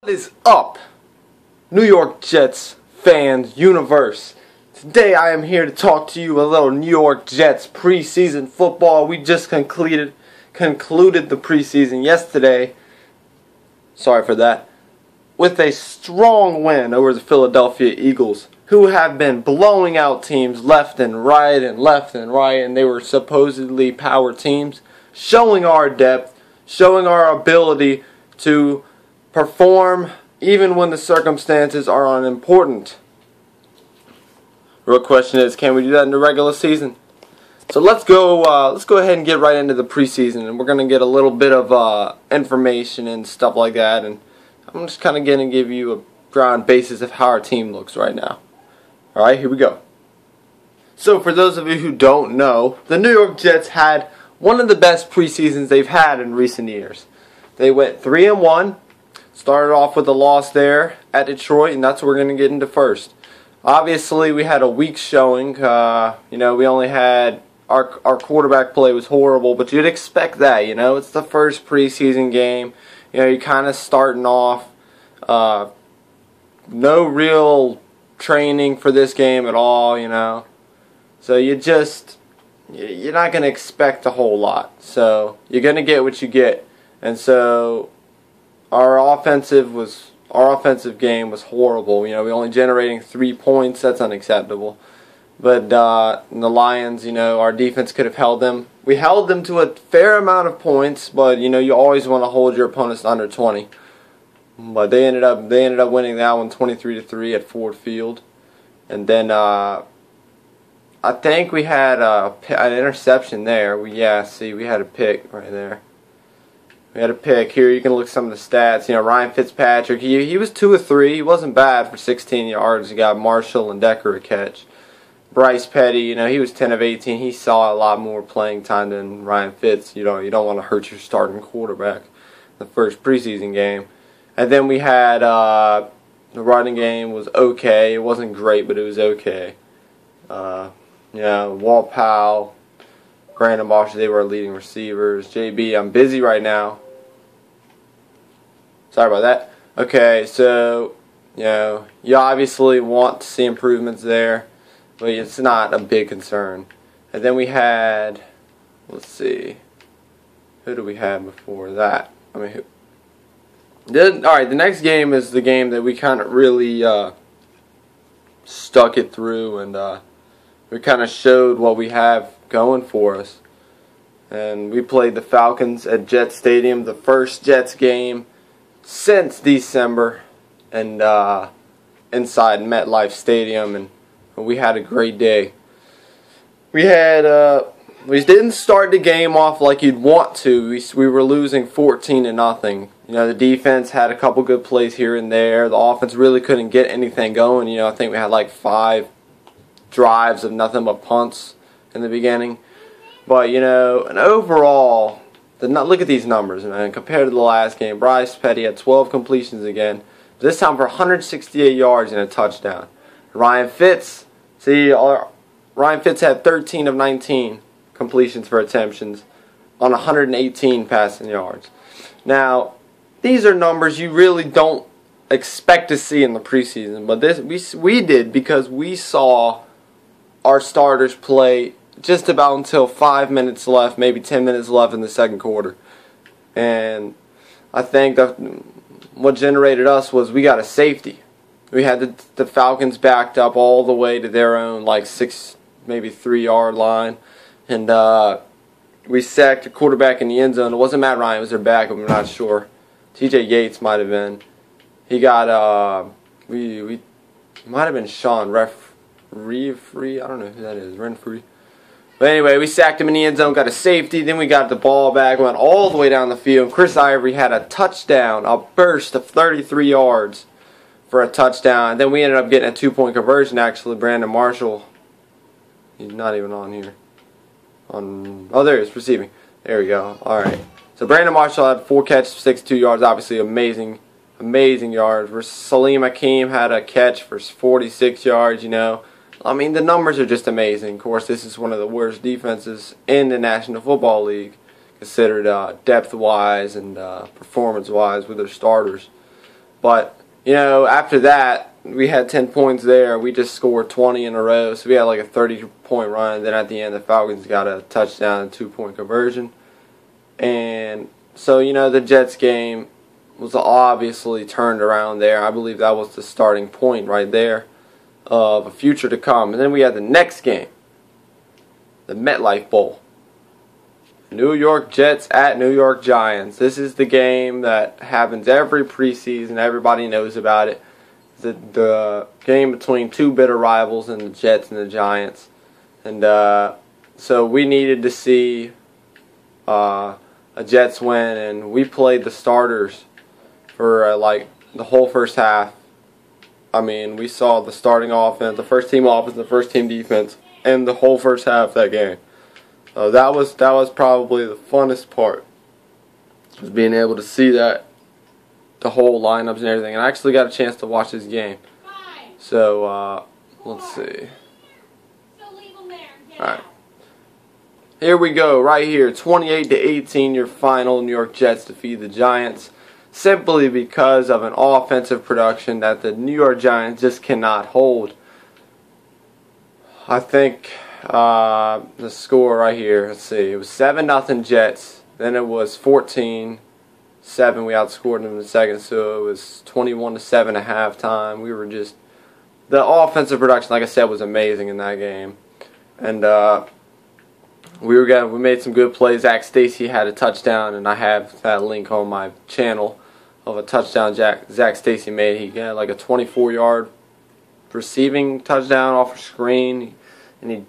What is up, New York Jets fans universe? Today I am here to talk to you a little New York Jets preseason football. We just concluded the preseason yesterday. Sorry for that. With a strong win over the Philadelphia Eagles, who have been blowing out teams left and right, and they were supposedly power teams, showing our depth, showing our ability to perform even when the circumstances are unimportant. Real question is, can we do that in the regular season? So let's go ahead and get right into the preseason, and we're going to get a little bit of information and stuff like that, and I'm just kind of going to give you a ground basis of how our team looks right now. Alright, here we go. So for those of you who don't know, the New York Jets had one of the best preseasons they've had in recent years. They went 3-1. Started off with a loss there at Detroit, and that's what we're going to get into first. Obviously, we had a weak showing. We only had our quarterback play was horrible, but you'd expect that. It's the first preseason game. You're kind of starting off. No real training for this game at all. So you're not going to expect a whole lot. So you're going to get what you get, and so. Our offensive game was horrible. We only generating 3 points. That's unacceptable. But the Lions, our defense could have held them. We held them to a fair amount of points, but you always want to hold your opponents under 20. But they ended up winning that one 23-3 at Ford Field. And then I think we had an interception there. We had a pick right there. We had a pick. Here you can look at some of the stats. Ryan Fitzpatrick, he was 2 of 3. He wasn't bad for 16 yards. He got Marshall and Decker a catch. Bryce Petty, he was 10 of 18. He saw a lot more playing time than Ryan Fitz. You don't want to hurt your starting quarterback the first preseason game. And then we had the running game was okay. It wasn't great, but it was okay. Walt Powell, Brandon Marshall, they were our leading receivers. JB, I'm busy right now. Sorry about that. Okay, so, you obviously want to see improvements there, but it's not a big concern. And then we had, let's see, who do we have before that? Alright, the next game is the game that we kind of really stuck it through, and we kind of showed what we have going for us. And we played the Falcons at Jet Stadium, the first Jets game since December, and inside MetLife Stadium, and we had a great day. We didn't start the game off like you'd want to. We were losing 14-0. The defense had a couple good plays here and there. The offense really couldn't get anything going. I think we had like 5 drives of nothing but punts in the beginning. But, and overall, look at these numbers, man. Compared to the last game, Bryce Petty had 12 completions again. This time for 168 yards and a touchdown. Ryan Fitz had 13 of 19 completions for attemptions on 118 passing yards. Now, these are numbers you really don't expect to see in the preseason, but we did because we saw our starters play just about until 5 minutes left, maybe 10 minutes left in the second quarter. And I think that what generated us was we got a safety. We had the Falcons backed up all the way to their own 6, maybe 3-yard line. And we sacked a quarterback in the end zone. It wasn't Matt Ryan, it was their backup, I'm not sure. TJ Yates might have been. He got, we might have been Sean Renfree, I don't know who that is, Renfree. But anyway, we sacked him in the end zone, got a safety, then we got the ball back, went all the way down the field. Chris Ivory had a touchdown, a burst of 33 yards for a touchdown. And then we ended up getting a 2-point conversion, actually. Brandon Marshall, he's not even on here. Oh, there he is, receiving. There we go. All right. So Brandon Marshall had 4 catches, 62 yards, obviously amazing yards. Salim Hakeem had a catch for 46 yards, the numbers are just amazing. Of course, this is one of the worst defenses in the National Football League. considered depth-wise and performance-wise with their starters. But, you know, after that, we had 10 points there. We just scored 20 in a row. So we had like a 30-point run. Then at the end, the Falcons got a touchdown and 2-point conversion. And so, you know, the Jets game was obviously turned around there. I believe that was the starting point right there of a future to come. And then we had the next game, the MetLife Bowl. New York Jets at New York Giants. This is the game that happens every preseason. Everybody knows about it. The game between two bitter rivals in the Jets and the Giants. And so we needed to see a Jets win, and we played the starters for like the whole first half. I mean, we saw the starting offense, the first team offense, the first team defense, and the whole first half of that game. That was probably the funnest part, was being able to see that, the whole lineups and everything. And I actually got a chance to watch this game. So let's see. All right, here we go. Right here, 28-18, your final. New York Jets defeat the Giants simply because of an offensive production that the New York Giants just cannot hold. I think the score right here, let's see, it was 7-0 Jets, then it was 14-7, we outscored them in the second, so it was 21-7 at halftime. We were just, the offensive production, like I said, was amazing in that game. And we made some good plays. Zach Stacy had a touchdown, and I have that link on my channel of a touchdown Zach Stacy made. He got like a 24-yard receiving touchdown off a screen, and he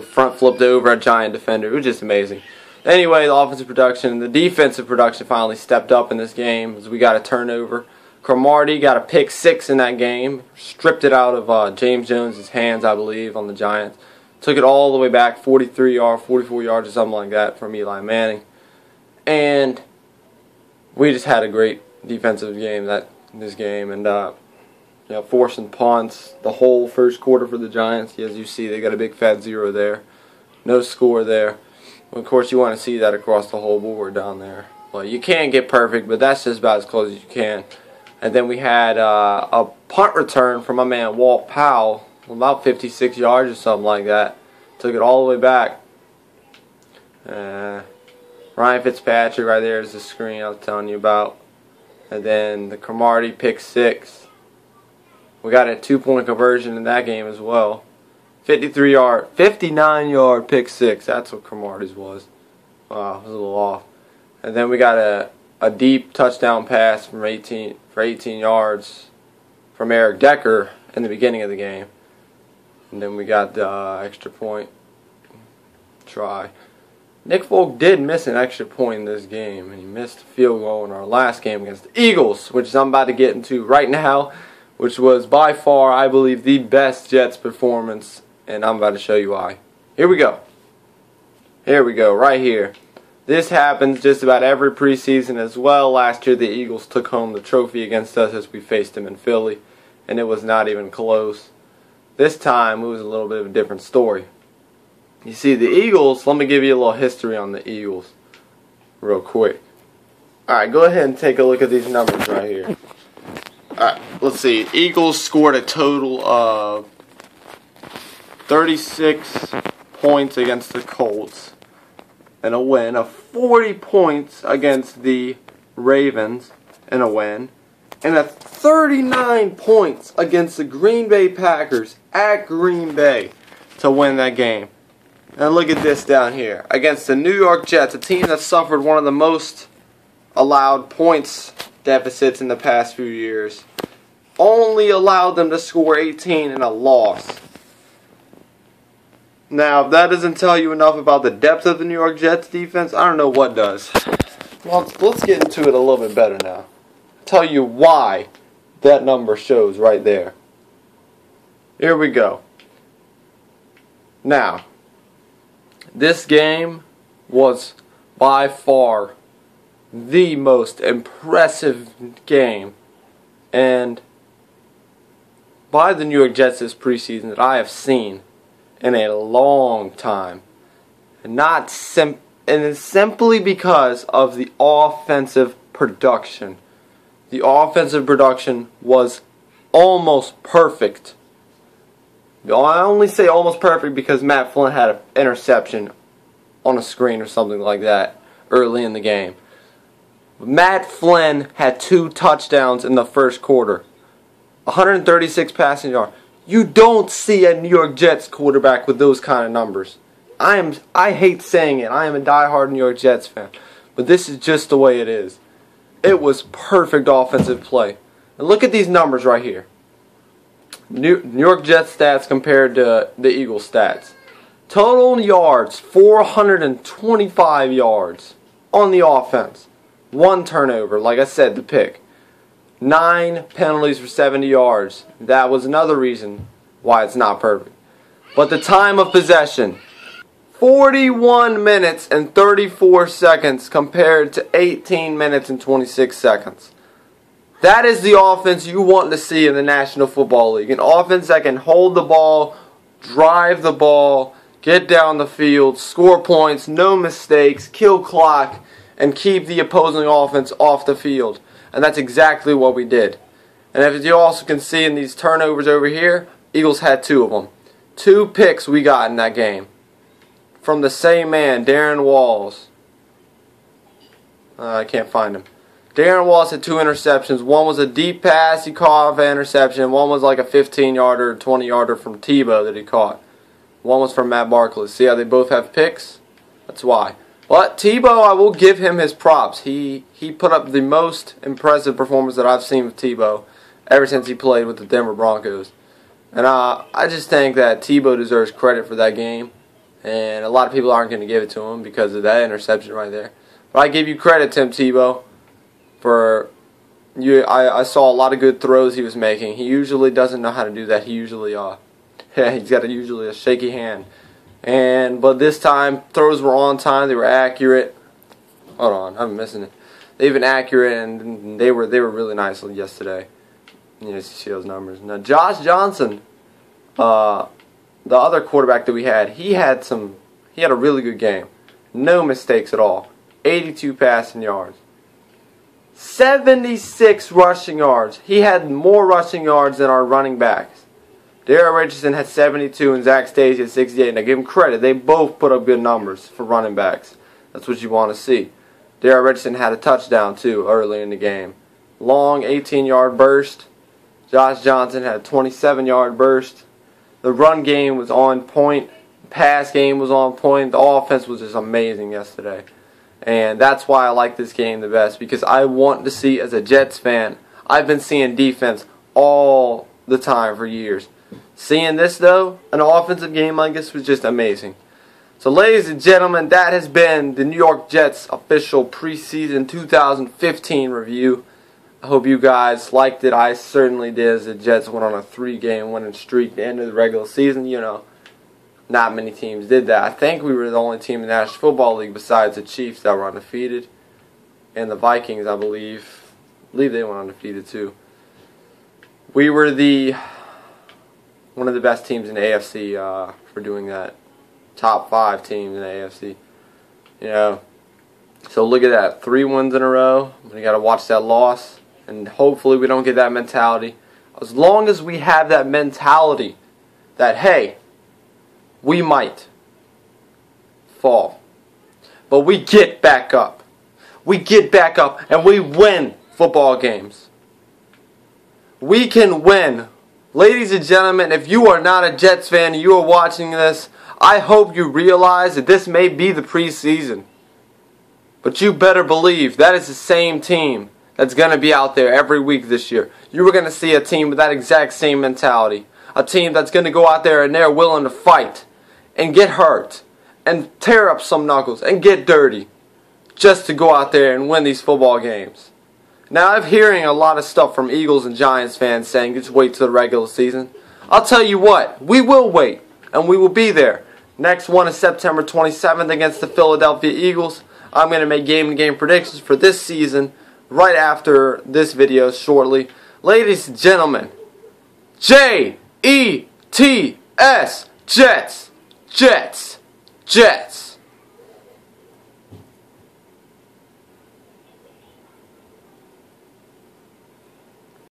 front flipped over a Giant defender. It was just amazing. Anyway, the offensive production, the defensive production finally stepped up in this game as we got a turnover. Cromartie got a pick 6 in that game, stripped it out of James Jones' hands, I believe, on the Giants. Took it all the way back, 44 yards or something like that from Eli Manning. And we just had a great defensive game this game, and you know, forcing punts the whole first quarter for the Giants. As you see, they got a big fat 0 there. No score there. Well, of course, you want to see that across the whole board down there. Well, you can't get perfect, but that's just about as close as you can. And then we had a punt return from my man Walt Powell, about 56 yards or something like that. Took it all the way back. Ryan Fitzpatrick right there is the screen I was telling you about. And then the Cromartie pick 6. We got a 2-point conversion in that game as well. 59-yard pick 6. That's what Cromartie's was. Wow, I was a little off. And then we got a deep touchdown pass for 18 yards from Eric Decker in the beginning of the game. And then we got the extra point try. Nick Folk did miss an extra point in this game, and he missed a field goal in our last game against the Eagles, which I'm about to get into right now, which was by far, I believe, the best Jets performance, and I'm about to show you why. Here we go. Here we go, right here. This happens just about every preseason as well. Last year, the Eagles took home the trophy against us as we faced them in Philly, and it was not even close. This time, it was a little bit of a different story. You see, the Eagles, let me give you a little history on the Eagles real quick. Alright, go ahead and take a look at these numbers right here. Alright, let's see. Eagles scored a total of 36 points against the Colts in a win, of 40 points against the Ravens in a win, and a 39 points against the Green Bay Packers at Green Bay to win that game. And look at this down here. Against the New York Jets, a team that suffered one of the most allowed points deficits in the past few years. Only allowed them to score 18 in a loss. Now, if that doesn't tell you enough about the depth of the New York Jets defense, I don't know what does. Well, let's get into it a little bit better now. Tell you why that number shows right there. Here we go. Now, this game was by far the most impressive game and by the New York Jets this preseason that I have seen in a long time. And it's simply because of the offensive production the offensive production was almost perfect. I only say almost perfect because Matt Flynn had an interception on a screen or something like that early in the game. Matt Flynn had 2 touchdowns in the first quarter. 136 passing yards. You don't see a New York Jets quarterback with those kind of numbers. I hate saying it. I am a diehard New York Jets fan. But this is just the way it is. It was perfect offensive play. And look at these numbers right here. New York Jets stats compared to the Eagles stats. Total yards, 425 yards on the offense. 1 turnover, like I said, the pick. 9 penalties for 70 yards. That was another reason why it's not perfect. But the time of possession, 41 minutes and 34 seconds compared to 18 minutes and 26 seconds. That is the offense you want to see in the National Football League. An offense that can hold the ball, drive the ball, get down the field, score points, no mistakes, kill clock, and keep the opposing offense off the field. And that's exactly what we did. And as you also can see in these turnovers over here, Eagles had 2 of them. 2 picks we got in that game. From the same man, Darren Walls. I can't find him. Darren Walls had 2 interceptions. One was a deep pass he caught off an interception. One was like a 15-yarder, 20-yarder from Tebow that he caught. One was from Matt Barkley. See how they both have picks? That's why. But Tebow, I will give him his props. He put up the most impressive performance that I've seen with Tebow ever since he played with the Denver Broncos. And I just think that Tebow deserves credit for that game. And a lot of people aren't going to give it to him because of that interception right there. But I give you credit, Tim Tebow, for I saw a lot of good throws he was making. He usually doesn't know how to do that. He usually he's got usually a shaky hand. But this time throws were on time. They were accurate. Hold on, I'm missing it. They've been accurate and they were really nice yesterday. You see those numbers. Now Josh Johnson, the other quarterback that we had, he had a really good game. No mistakes at all. 82 passing yards. 76 rushing yards. He had more rushing yards than our running backs. Darrell Richardson had 72 and Zach Stacey had 68. Now give him credit. They both put up good numbers for running backs. That's what you want to see. Darrell Richardson had a touchdown too early in the game. Long 18-yard burst. Josh Johnson had a 27-yard burst. The run game was on point. Pass game was on point. The offense was just amazing yesterday. And that's why I like this game the best, because I want to see, as a Jets fan, I've been seeing defense all the time for years. Seeing this, though, an offensive game like this was just amazing. So, ladies and gentlemen, that has been the New York Jets official preseason 2015 review. I hope you guys liked it. I certainly did, as the Jets went on a 3-game winning streak at the end of the regular season. You know, not many teams did that. I think we were the only team in the National Football League besides the Chiefs that were undefeated. And the Vikings, I believe they went undefeated too. We were one of the best teams in the AFC for doing that. Top 5 teams in the AFC. You know, so look at that. 3 wins in a row. We got to watch that loss. And hopefully we don't get that mentality. As long as we have that mentality that, hey, we might fall, but we get back up. We get back up and we win football games. We can win. Ladies and gentlemen, if you are not a Jets fan and you are watching this, I hope you realize that this may be the preseason. But you better believe that is the same team that's going to be out there every week this year. You are going to see a team with that exact same mentality. A team that's going to go out there and they're willing to fight and get hurt and tear up some knuckles and get dirty just to go out there and win these football games. Now, I'm hearing a lot of stuff from Eagles and Giants fans saying just wait till the regular season. I'll tell you what, we will wait and we will be there. Next one is September 27th against the Philadelphia Eagles. I'm going to make game-to-game predictions for this season right after this video shortly. Ladies and gentlemen, J-E-T-S, Jets, Jets, Jets.